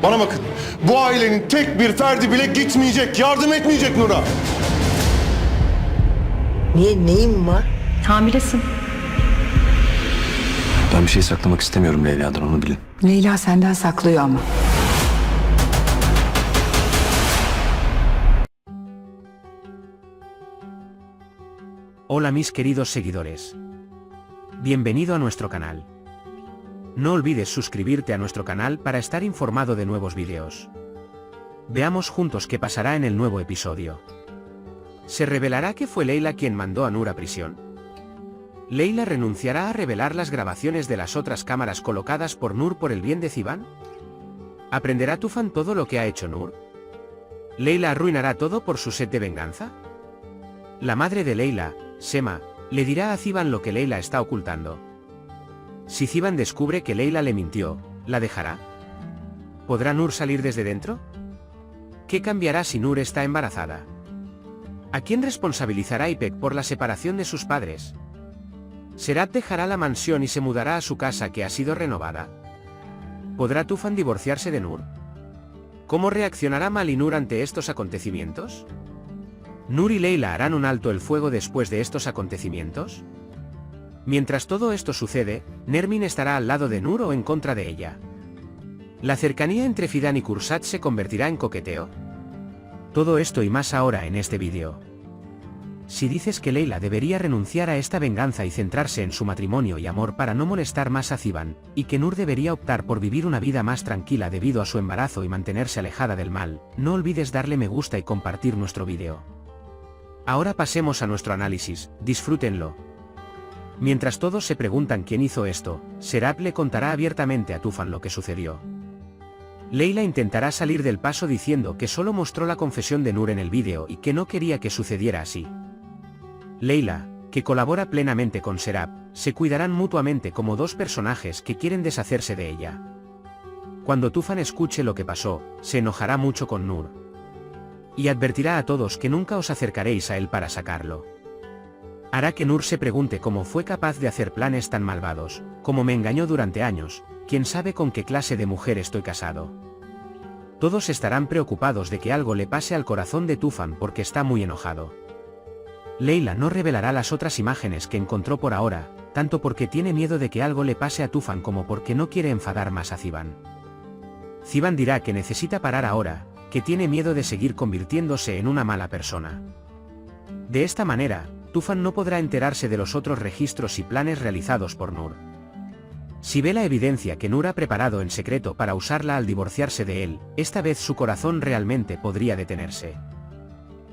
Bana bakın, bu ailenin tek bir ferdi bile gitmeyecek, yardım etmeyecek Nur'a. Niye, neyin var? Hamilesin. Ben bir şey saklamak istemiyorum Leyla'dan, onu bilin. Leyla senden saklıyor ama. Hola mis queridos seguidores. Bienvenido a nuestro canal. No olvides suscribirte a nuestro canal para estar informado de nuevos vídeos. Veamos juntos qué pasará en el nuevo episodio. ¿Se revelará que fue Leyla quien mandó a Nur a prisión? ¿Leyla renunciará a revelar las grabaciones de las otras cámaras colocadas por Nur por el bien de Zivan? ¿Aprenderá Tufan todo lo que ha hecho Nur? ¿Leyla arruinará todo por su sed de venganza? La madre de Leyla, Sema, le dirá a Zivan lo que Leyla está ocultando. Si Zivan descubre que Leyla le mintió, ¿la dejará? ¿Podrá Nur salir desde dentro? ¿Qué cambiará si Nur está embarazada? ¿A quién responsabilizará Ipek por la separación de sus padres? ¿Serap dejará la mansión y se mudará a su casa que ha sido renovada? ¿Podrá Tufan divorciarse de Nur? ¿Cómo reaccionará Malinur ante estos acontecimientos? ¿Nur y Leyla harán un alto el fuego después de estos acontecimientos? Mientras todo esto sucede, Nermin estará al lado de Nur o en contra de ella. ¿La cercanía entre Fidan y Kursat se convertirá en coqueteo? Todo esto y más ahora en este vídeo. Si dices que Leyla debería renunciar a esta venganza y centrarse en su matrimonio y amor para no molestar más a Zivan, y que Nur debería optar por vivir una vida más tranquila debido a su embarazo y mantenerse alejada del mal, no olvides darle me gusta y compartir nuestro vídeo. Ahora pasemos a nuestro análisis, disfrútenlo. Mientras todos se preguntan quién hizo esto, Serap le contará abiertamente a Tufan lo que sucedió. Leyla intentará salir del paso diciendo que solo mostró la confesión de Nur en el vídeo y que no quería que sucediera así. Leyla, que colabora plenamente con Serap, se cuidarán mutuamente como dos personajes que quieren deshacerse de ella. Cuando Tufan escuche lo que pasó, se enojará mucho con Nur. Y advertirá a todos que nunca os acercaréis a él para sacarlo. Hará que Nur se pregunte cómo fue capaz de hacer planes tan malvados, cómo me engañó durante años, quién sabe con qué clase de mujer estoy casado. Todos estarán preocupados de que algo le pase al corazón de Tufan porque está muy enojado. Leyla no revelará las otras imágenes que encontró por ahora, tanto porque tiene miedo de que algo le pase a Tufan como porque no quiere enfadar más a Zivan. Zivan dirá que necesita parar ahora, que tiene miedo de seguir convirtiéndose en una mala persona. De esta manera, Tufan no podrá enterarse de los otros registros y planes realizados por Nur. Si ve la evidencia que Nur ha preparado en secreto para usarla al divorciarse de él, esta vez su corazón realmente podría detenerse.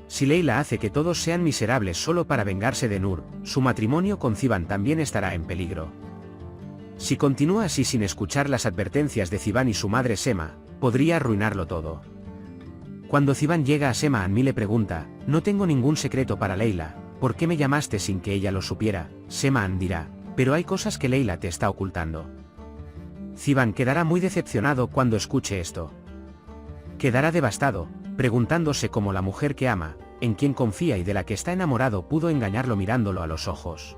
Si Leyla hace que todos sean miserables solo para vengarse de Nur, su matrimonio con Zivan también estará en peligro. Si continúa así sin escuchar las advertencias de Zivan y su madre Sema, podría arruinarlo todo. Cuando Zivan llega a Sema Anmi le pregunta, no tengo ningún secreto para Leyla, ¿por qué me llamaste sin que ella lo supiera? Sema An dirá, pero hay cosas que Leyla te está ocultando. Zivan quedará muy decepcionado cuando escuche esto. Quedará devastado, preguntándose cómo la mujer que ama, en quien confía y de la que está enamorado pudo engañarlo mirándolo a los ojos.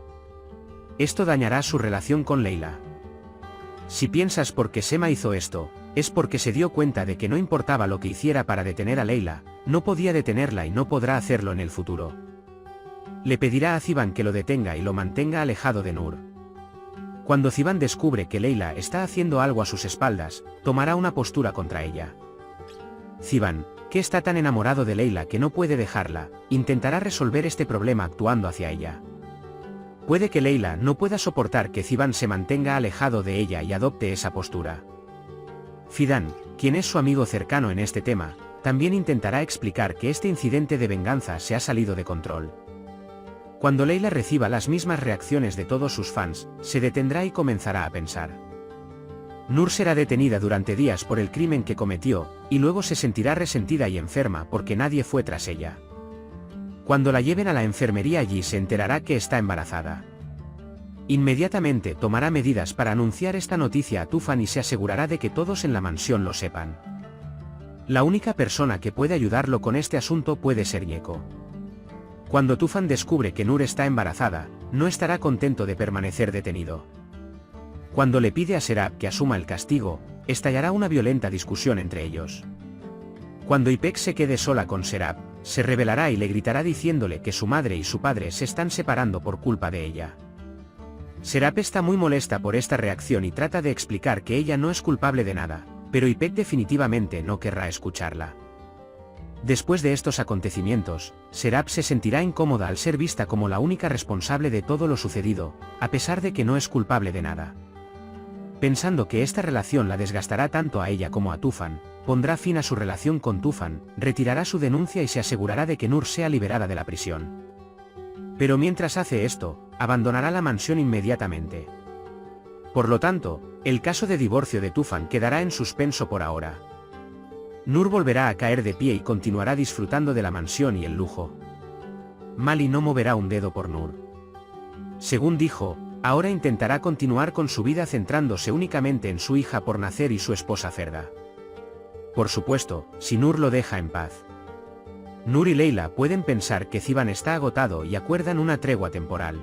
Esto dañará su relación con Leyla. Si piensas por qué Sema hizo esto, es porque se dio cuenta de que no importaba lo que hiciera para detener a Leyla, no podía detenerla y no podrá hacerlo en el futuro. Le pedirá a Zivan que lo detenga y lo mantenga alejado de Nur. Cuando Zivan descubre que Leyla está haciendo algo a sus espaldas, tomará una postura contra ella. Zivan, que está tan enamorado de Leyla que no puede dejarla, intentará resolver este problema actuando hacia ella. Puede que Leyla no pueda soportar que Zivan se mantenga alejado de ella y adopte esa postura. Fidan, quien es su amigo cercano en este tema, también intentará explicar que este incidente de venganza se ha salido de control. Cuando Leyla reciba las mismas reacciones de todos sus fans, se detendrá y comenzará a pensar. Nur será detenida durante días por el crimen que cometió, y luego se sentirá resentida y enferma porque nadie fue tras ella. Cuando la lleven a la enfermería allí se enterará que está embarazada. Inmediatamente tomará medidas para anunciar esta noticia a Tufan y se asegurará de que todos en la mansión lo sepan. La única persona que puede ayudarlo con este asunto puede ser Yeko. Cuando Tufan descubre que Nur está embarazada, no estará contento de permanecer detenido. Cuando le pide a Serap que asuma el castigo, estallará una violenta discusión entre ellos. Cuando Ipek se quede sola con Serap, se rebelará y le gritará diciéndole que su madre y su padre se están separando por culpa de ella. Serap está muy molesta por esta reacción y trata de explicar que ella no es culpable de nada, pero Ipek definitivamente no querrá escucharla. Después de estos acontecimientos, Serap se sentirá incómoda al ser vista como la única responsable de todo lo sucedido, a pesar de que no es culpable de nada. Pensando que esta relación la desgastará tanto a ella como a Tufan, pondrá fin a su relación con Tufan, retirará su denuncia y se asegurará de que Nur sea liberada de la prisión. Pero mientras hace esto, abandonará la mansión inmediatamente. Por lo tanto, el caso de divorcio de Tufan quedará en suspenso por ahora. Nur volverá a caer de pie y continuará disfrutando de la mansión y el lujo. Mali no moverá un dedo por Nur. Según dijo, ahora intentará continuar con su vida centrándose únicamente en su hija por nacer y su esposa Ferda. Por supuesto, si Nur lo deja en paz. Nur y Leila pueden pensar que Ziban está agotado y acuerdan una tregua temporal.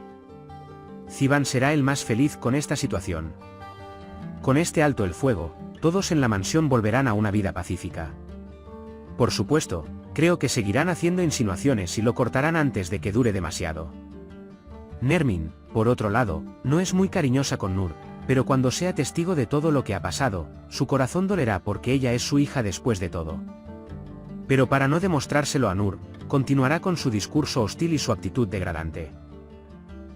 Ziban será el más feliz con esta situación. Con este alto el fuego, todos en la mansión volverán a una vida pacífica. Por supuesto, creo que seguirán haciendo insinuaciones y lo cortarán antes de que dure demasiado. Nermin, por otro lado, no es muy cariñosa con Nur, pero cuando sea testigo de todo lo que ha pasado, su corazón dolerá porque ella es su hija después de todo. Pero para no demostrárselo a Nur, continuará con su discurso hostil y su actitud degradante.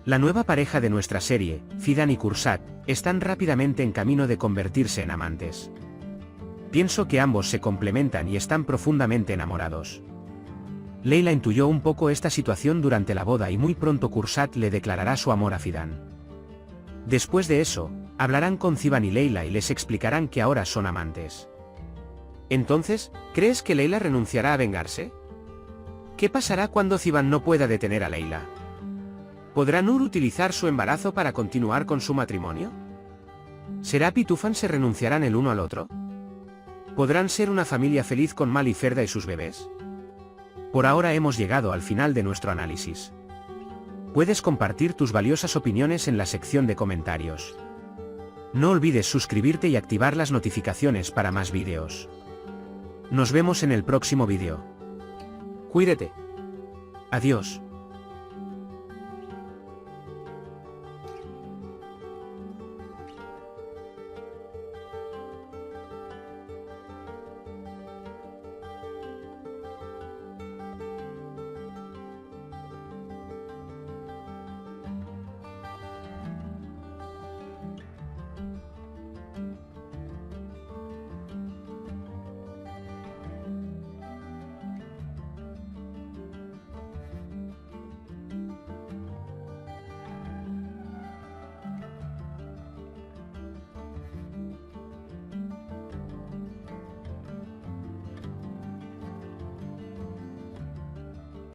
La nueva pareja de nuestra serie, Fidan y Kursat, están rápidamente en camino de convertirse en amantes. Pienso que ambos se complementan y están profundamente enamorados. Leila intuyó un poco esta situación durante la boda y muy pronto Kursat le declarará su amor a Fidan. Después de eso, hablarán con Ziban y Leila y les explicarán que ahora son amantes. Entonces, ¿crees que Leila renunciará a vengarse? ¿Qué pasará cuando Ziban no pueda detener a Leila? ¿Podrá Nur utilizar su embarazo para continuar con su matrimonio? ¿Serap y Tufan se renunciarán el uno al otro? ¿Podrán ser una familia feliz con Mali, Ferda y sus bebés? Por ahora hemos llegado al final de nuestro análisis. Puedes compartir tus valiosas opiniones en la sección de comentarios. No olvides suscribirte y activar las notificaciones para más vídeos. Nos vemos en el próximo vídeo. Cuídate. Adiós.